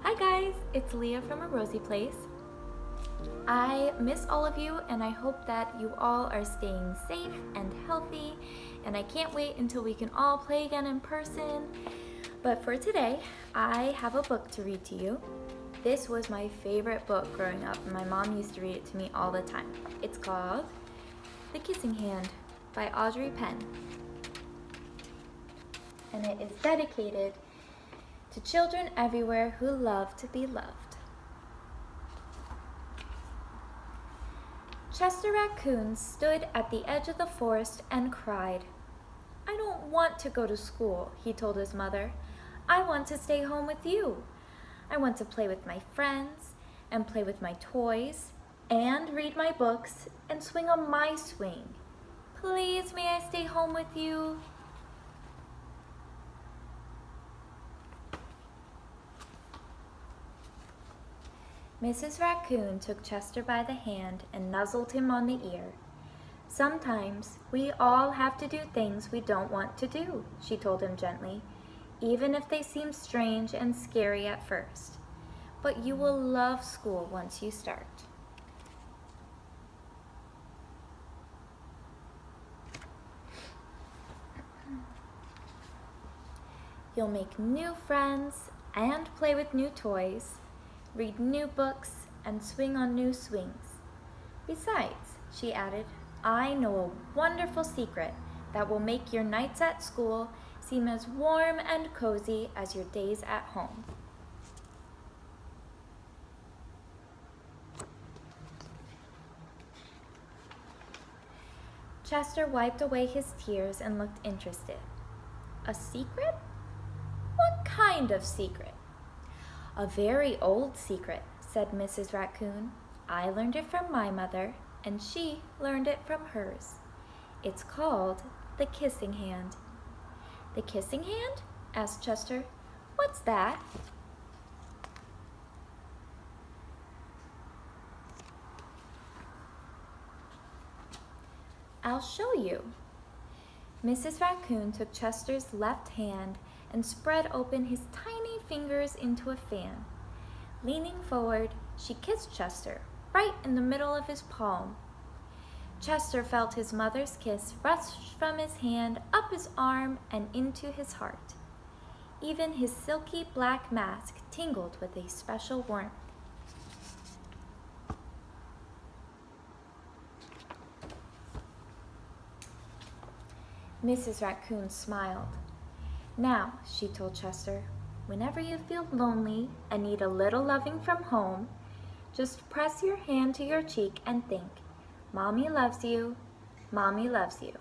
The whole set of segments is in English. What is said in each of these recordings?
Hi guys, it's Leah from A Rosy Place. I miss all of you and I hope that you all are staying safe and healthy, and I can't wait until we can all play again in person. But for today, I have a book to read to you. This was my favorite book growing up and my mom used to read it to me all the time. It's called The Kissing Hand by Audrey Penn. And it is dedicated to children everywhere who love to be loved. Chester Raccoon stood at the edge of the forest and cried. "I don't want to go to school," he told his mother. "I want to stay home with you. I want to play with my friends and play with my toys and read my books and swing on my swing. Please, may I stay home with you?" Mrs. Raccoon took Chester by the hand and nuzzled him on the ear. "Sometimes we all have to do things we don't want to do," she told him gently, "even if they seem strange and scary at first. But you will love school once you start." You'll make new friends and play with new toys, read new books, and swing on new swings. Besides, she added, "I know a wonderful secret that will make your nights at school seem as warm and cozy as your days at home." Chester wiped away his tears and looked interested. "A secret? What kind of secret?" "A very old secret," said Mrs. Raccoon. "I learned it from my mother, and she learned it from hers. It's called the kissing hand." "The kissing hand?" asked Chester. "What's that?" "I'll show you." Mrs. Raccoon took Chester's left hand and spread open his tiny fingers into a fan. Leaning forward, she kissed Chester right in the middle of his palm. Chester felt his mother's kiss rush from his hand up his arm and into his heart. Even his silky black mask tingled with a special warmth. Mrs. Raccoon smiled. "Now," she told Chester, "whenever you feel lonely and need a little loving from home, just press your hand to your cheek and think, 'Mommy loves you, Mommy loves you.'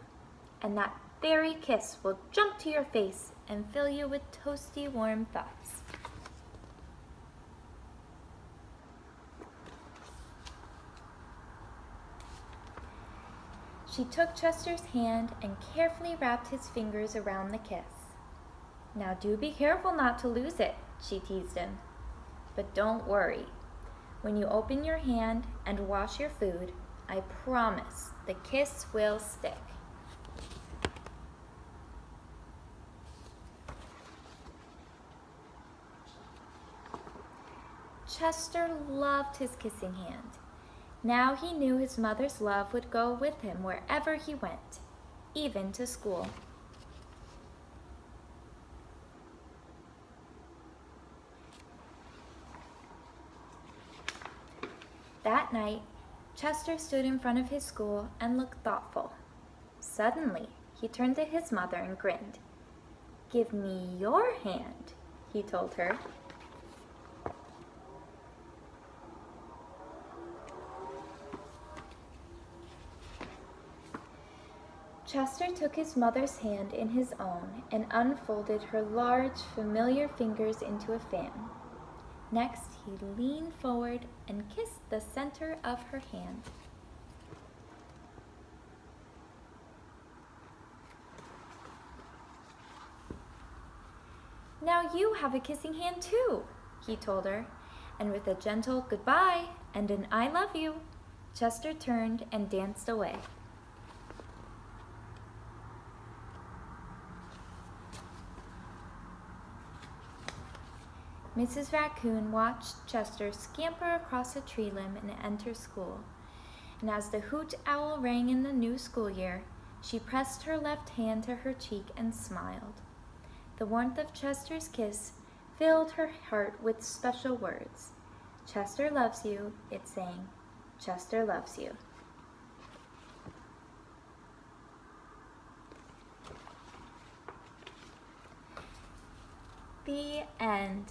And that very kiss will jump to your face and fill you with toasty warm thoughts." She took Chester's hand and carefully wrapped his fingers around the kiss. "Now do be careful not to lose it," she teased him. "But don't worry. When you open your hand and wash your food, I promise the kiss will stick." Chester loved his kissing hand. Now he knew his mother's love would go with him wherever he went, even to school. That night, Chester stood in front of his school and looked thoughtful. Suddenly, he turned to his mother and grinned. "Give me your hand," he told her. Chester took his mother's hand in his own and unfolded her large, familiar fingers into a fan. Next, he leaned forward and kissed the center of her hand. "Now you have a kissing hand too," he told her, and with a gentle goodbye and an "I love you," Chester turned and danced away. Mrs. Raccoon watched Chester scamper across a tree limb and enter school. And as the hoot owl rang in the new school year, she pressed her left hand to her cheek and smiled. The warmth of Chester's kiss filled her heart with special words. Chester loves you, it sang. Chester loves you. The end.